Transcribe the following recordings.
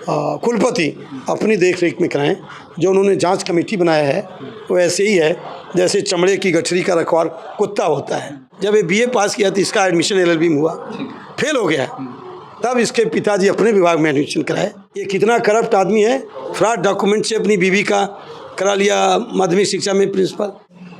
कुलपति अपनी देख रेख में कराएं। जो उन्होंने जांच कमेटी बनाया है वो ऐसे ही है जैसे चमड़े की गठरी का रखवाल कुत्ता होता है। जब ये बीए पास किया तो इसका एडमिशन एलएलबी में हुआ, फेल हो गया, तब इसके पिताजी अपने विभाग में एडमिशन कराए। ये कितना करप्ट आदमी है, फ्रॉड डॉक्यूमेंट से अपनी बीवी का करा लिया माध्यमिक शिक्षा में प्रिंसिपल।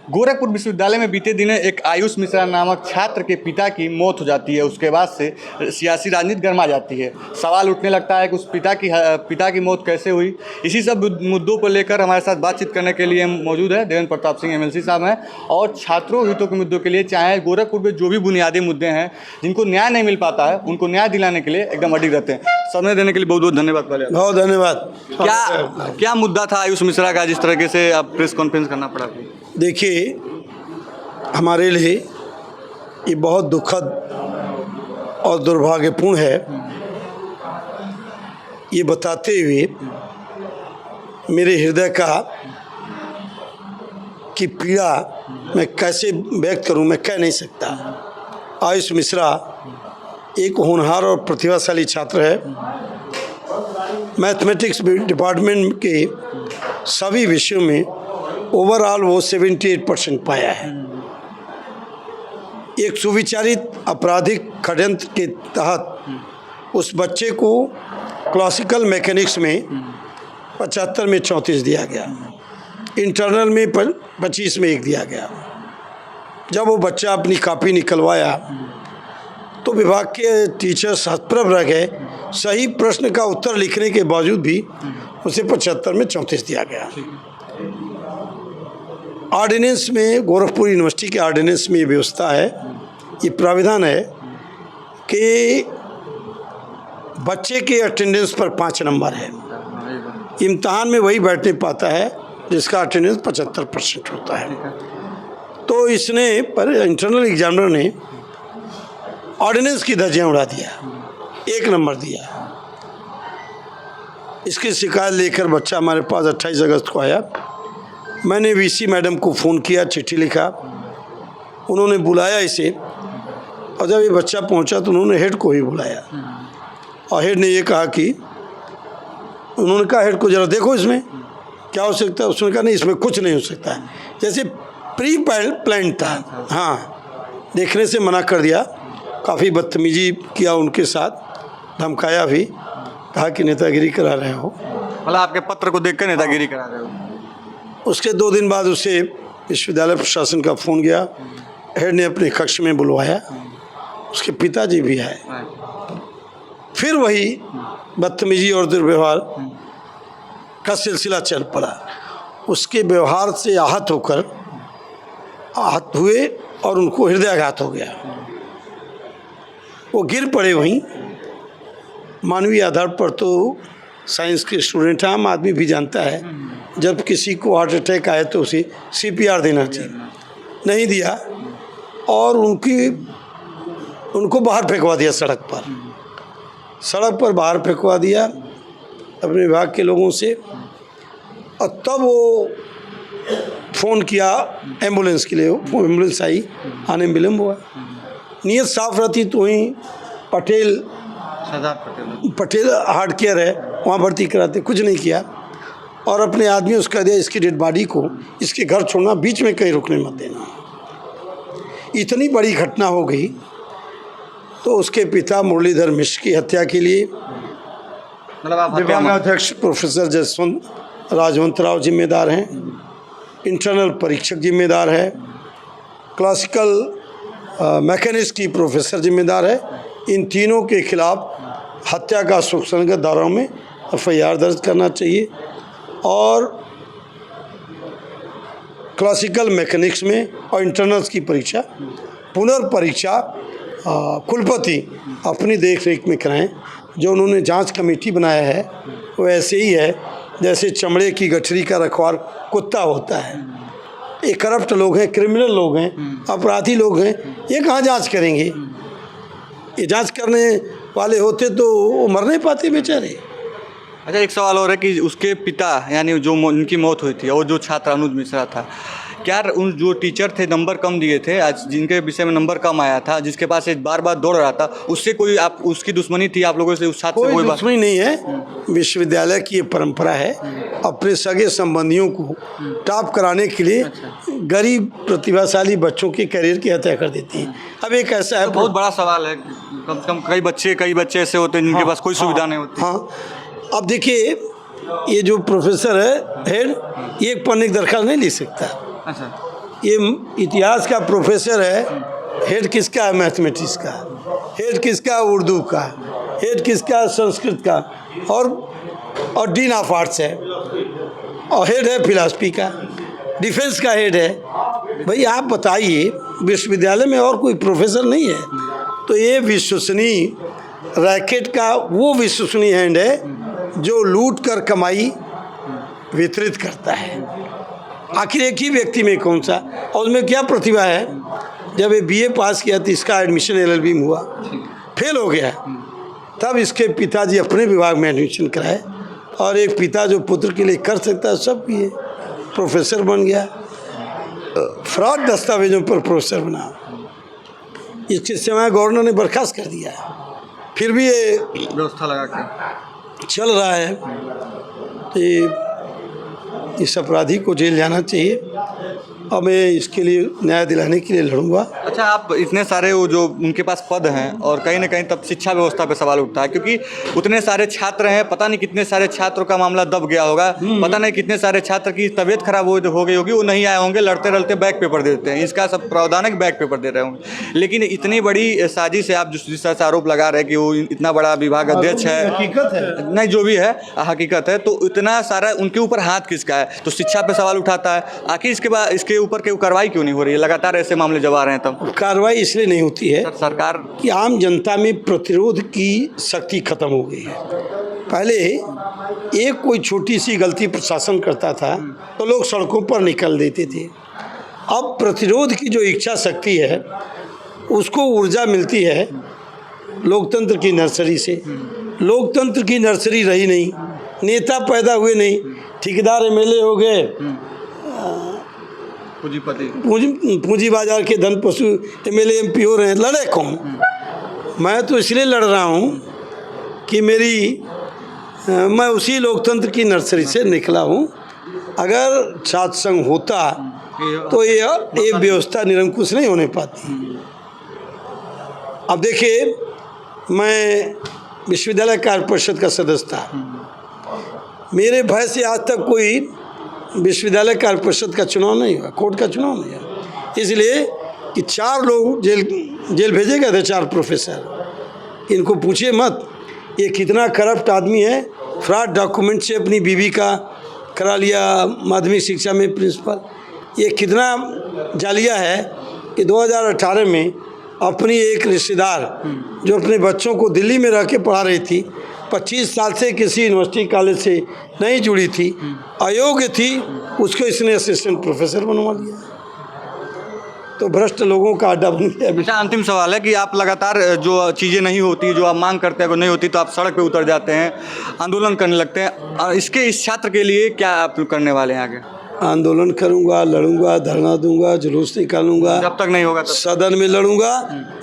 गोरखपुर विश्वविद्यालय में बीते दिन एक आयुष मिश्रा नामक छात्र के पिता की मौत हो जाती है। उसके बाद से सियासी राजनीति गर्मा जाती है। सवाल उठने लगता है कि उस पिता की मौत कैसे हुई। इसी सब मुद्दों को लेकर हमारे साथ बातचीत करने के लिए मौजूद है देवेंद्र प्रताप सिंह एमएलसी साहब हैं। और छात्रों हितों के मुद्दों के लिए, चाहे गोरखपुर में जो भी बुनियादी मुद्दे हैं जिनको न्याय नहीं मिल पाता है, उनको न्याय दिलाने के लिए एकदम अडिग रहते हैं। समय देने के लिए बहुत बहुत धन्यवाद। पहले बहुत धन्यवाद। क्या मुद्दा था आयुष मिश्रा का जिस तरीके से अब प्रेस कॉन्फ्रेंस करना पड़ा? देखिए, हमारे लिए ये बहुत दुखद और दुर्भाग्यपूर्ण है। ये बताते हुए मेरे हृदय की पीड़ा मैं कैसे व्यक्त करूं, मैं कह नहीं सकता। आयुष मिश्रा एक होनहार और प्रतिभाशाली छात्र है। मैथमेटिक्स डिपार्टमेंट के सभी विषयों में ओवरऑल वो 78% पाया है। एक सुविचारित आपराधिक षड्यंत्र के तहत उस बच्चे को क्लासिकल मैकेनिक्स में 75 में 34 दिया गया, इंटरनल में 25 में 1 दिया गया। जब वो बच्चा अपनी कॉपी निकलवाया तो विभाग के टीचर्स हतप्रभ रह गए। सही प्रश्न का उत्तर लिखने के बावजूद भी उसे 75 में 34 दिया गया। ऑर्डिनेंस में, गोरखपुर यूनिवर्सिटी के ऑर्डिनेंस में ये व्यवस्था है, ये प्राविधान है कि बच्चे के अटेंडेंस पर 5 नंबर है। इम्तहान में वही बैठने पाता है जिसका अटेंडेंस 75% होता है। तो इसने पर इंटरनल एग्जामिनर ने ऑर्डिनेंस की धज्जियां उड़ा दिया, 1 नंबर दिया। इसकी शिकायत लेकर बच्चा हमारे पास 28 अगस्त को आया। मैंने वीसी मैडम को फ़ोन किया, चिट्ठी लिखा, उन्होंने बुलाया इसे। और जब ये बच्चा पहुंचा तो उन्होंने हेड को ही बुलाया और हेड ने ये कहा कि, उन्होंने कहा हेड को ज़रा देखो इसमें क्या हो सकता है। उसने कहा नहीं, इसमें कुछ नहीं हो सकता है, जैसे प्री प्लान था। हाँ, देखने से मना कर दिया। काफ़ी बदतमीजी किया उनके साथ, धमकाया भी, कहा कि नेतागिरी करा रहे हो। मतलब आपके पत्र को देखकर नेतागिरी करा रहे हो। उसके 2 दिन बाद उसे विश्वविद्यालय प्रशासन का फ़ोन गया। हेड ने अपने कक्ष में बुलवाया, उसके पिताजी भी आए। फिर वही बदतमीजी और दुर्व्यवहार का सिलसिला चल पड़ा। उसके व्यवहार से आहत हुए और उनको हृदयाघात हो गया। वो गिर पड़े वहीं। मानवीय आधार पर तो साइंस के स्टूडेंट, आम आदमी भी जानता है जब किसी को हार्ट अटैक आए तो उसे CPR देना चाहिए, नहीं दिया और उनको बाहर फेंकवा दिया, सड़क पर बाहर फेंकवा दिया अपने विभाग के लोगों से। और तब वो फ़ोन किया एम्बुलेंस के लिए, एम्बुलेंस आई, आने में विलम्ब हुआ। नीयत साफ रहती तो वहीं पटेल हार्ट केयर है, वहाँ भर्ती कराते, कुछ नहीं किया। और अपने आदमी उसका दिया, इसकी डेड बॉडी को इसके घर छोड़ना, बीच में कहीं रुकने मत देना। इतनी बड़ी घटना हो गई तो उसके पिता मुरलीधर मिश्र की हत्या के लिए विभाग अध्यक्ष प्रोफेसर जसवंत राजवंत राव जिम्मेदार हैं, इंटरनल परीक्षक जिम्मेदार है, क्लासिकल मैकेनिक्स की प्रोफेसर जिम्मेदार है। इन तीनों के खिलाफ हत्या का सुसंगत धाराओं में FIR दर्ज करना चाहिए। और क्लासिकल मैकेनिक्स में और इंटरनल्स की परीक्षा, पुनर्परीक्षा कुलपति अपनी देख रेख में कराएं। जो उन्होंने जांच कमेटी बनाया है वो ऐसे ही है जैसे चमड़े की गठरी का रखवाल कुत्ता होता है। ये करप्ट लोग हैं, क्रिमिनल लोग हैं, अपराधी लोग हैं, ये कहाँ जांच करेंगे? ये जांच करने वाले होते तो वो मर नहीं पाते बेचारे। अच्छा, एक सवाल और है कि उसके पिता यानी जो उनकी मौत हुई थी और जो छात्र अनुज मिश्रा था, क्या उन जो टीचर थे नंबर कम दिए थे, आज जिनके विषय में नंबर कम आया था, जिसके पास एक बार बार दौड़ रहा था, उससे कोई आप उसकी दुश्मनी थी आप लोगों से, उस छात्र से कोई कोई बात? दुश्मनी नहीं है। विश्वविद्यालय की ये परंपरा है अपने सगे संबंधियों को टॉप कराने के लिए गरीब प्रतिभाशाली बच्चों के करियर की हत्या कर देती है। अब एक ऐसा है, बहुत बड़ा सवाल है, कम से कम कई बच्चे ऐसे होते हैं जिनके पास कोई सुविधा नहीं होती। हाँ, अब देखिए ये जो प्रोफेसर है हेड, ये एक पढ़ने की दरख्वास्त नहीं लिख सकता। अच्छा, ये इतिहास का प्रोफेसर है, हेड किसका है? मैथमेटिक्स का। हेड किसका है? उर्दू का। हेड किसका है? संस्कृत का। और डीन ऑफ आर्ट्स है, और हेड है फिलॉसफी का, डिफेंस का हेड है। भाई आप बताइए, विश्वविद्यालय में और कोई प्रोफेसर नहीं है? तो ये विश्वसनीय रैकेट का वो विश्वसनीय हैंड है जो लूट कर कमाई वितरित करता है। आखिर एक ही व्यक्ति में कौन सा, और उसमें क्या प्रतिभा है? जब ये बीए पास किया तो इसका एडमिशन एलएलबी में हुआ, फेल हो गया, तब इसके पिताजी अपने विभाग में एडमिशन कराए, और एक पिता जो पुत्र के लिए कर सकता है सब किए, प्रोफेसर बन गया। फ्रॉड दस्तावेजों पर प्रोफेसर बना, इसके समय गवर्नर ने बर्खास्त कर दिया, फिर भी ये व्यवस्था लगा के चल रहा है। तो इस अपराधी को जेल जाना चाहिए, और मैं इसके लिए न्याय दिलाने के लिए लड़ूंगा। अच्छा, आप इतने सारे वो जो उनके पास पद हैं, और कहीं ना कहीं तब शिक्षा व्यवस्था पे सवाल उठता है, क्योंकि उतने सारे छात्र हैं, पता नहीं कितने सारे छात्रों का मामला दब गया होगा, पता नहीं कितने सारे छात्र की तबीयत खराब हो गई होगी, वो नहीं आए होंगे, लड़ते लड़ते बैक पेपर दे देते हैं, इसका सब प्रावधान है कि बैक पेपर दे रहे होंगे। लेकिन इतनी बड़ी साजिश है, आप जिस तरह से आरोप लगा रहे हैं कि वो इतना बड़ा विभाग अध्यक्ष है, हकीकत है, नहीं जो भी है हकीकत है, तो इतना सारा उनके ऊपर हाथ किसका है? तो शिक्षा पे सवाल उठाता है। आखिर इसके ऊपर कार्रवाई क्यों नहीं हो रही है? लगातार ऐसे मामले जब आ रहे हैं तब कार्रवाई इसलिए नहीं होती है सरकार कि आम जनता में प्रतिरोध की शक्ति खत्म हो गई है। पहले एक कोई छोटी सी गलती प्रशासन करता था तो लोग सड़कों पर निकल देते थे। अब प्रतिरोध की जो इच्छा शक्ति है उसको ऊर्जा मिलती है लोकतंत्र की नर्सरी से। लोकतंत्र की नर्सरी रही नहीं, नेता पैदा हुए नहीं, ठेकेदार एमएलए हो गए, पूंजी बाजार के धन पशु एमएलए एमपी हो रहे हैं। लड़े कौन? मैं तो इसलिए लड़ रहा हूँ कि मैं उसी लोकतंत्र की नर्सरी से निकला हूँ। अगर छात्र संघ होता तो ये व्यवस्था निरंकुश नहीं होने पाती। अब देखिए, मैं विश्वविद्यालय कार्य परिषद का सदस्य था। मेरे भय से आज तक कोई विश्वविद्यालय कार्य परिषद का चुनाव नहीं हुआ, कोर्ट का चुनाव नहीं हुआ, इसलिए कि 4 लोग जेल भेजे गए थे, 4 प्रोफेसर। इनको पूछिए मत ये कितना करप्ट आदमी है। फ्रॉड डॉक्यूमेंट से अपनी बीवी का करा लिया माध्यमिक शिक्षा में प्रिंसिपल। ये कितना जालिया है कि 2018 में अपनी एक रिश्तेदार जो अपने बच्चों को दिल्ली में रह के पढ़ा रही थी, 25 साल से किसी यूनिवर्सिटी कॉलेज से नहीं जुड़ी थी, अयोग्य थी, उसको इसने असिस्टेंट प्रोफेसर बनवा लिया। तो भ्रष्ट लोगों का अड्डा बन गया। अच्छा, अंतिम सवाल है कि आप लगातार जो चीज़ें नहीं होती, जो आप मांग करते हैं वो नहीं होती, तो आप सड़क पे उतर जाते हैं, आंदोलन करने लगते हैं। इस छात्र के लिए क्या आप करने वाले हैं आगे? आंदोलन करूंगा, लड़ूंगा, धरना दूंगा, जुलूस निकालूंगा, जब तक नहीं होगा तब सदन में लड़ूंगा।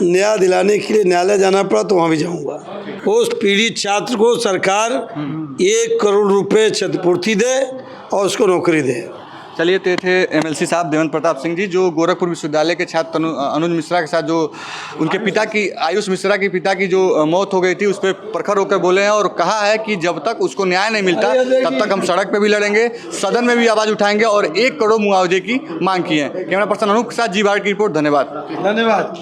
न्याय दिलाने के लिए न्यायालय जाना पड़ा तो वहाँ भी जाऊंगा। उस पीड़ित छात्र को सरकार 1 करोड़ रुपए क्षतिपूर्ति दे और उसको नौकरी दे। चलिए, तो थे एमएलसी साहब देवेंद्र प्रताप सिंह जी, जो गोरखपुर विश्वविद्यालय के छात्र अनुज मिश्रा के साथ जो उनके पिता की, आयुष मिश्रा के पिता की जो मौत हो गई थी, उस पर प्रखर होकर बोले हैं और कहा है कि जब तक उसको न्याय नहीं मिलता तब तक हम सड़क पे भी लड़ेंगे, सदन में भी आवाज़ उठाएंगे और 1 करोड़ मुआवजे की मांग की है। कैमरा पर्सन अनूप के साथ जी भारत की रिपोर्ट। धन्यवाद।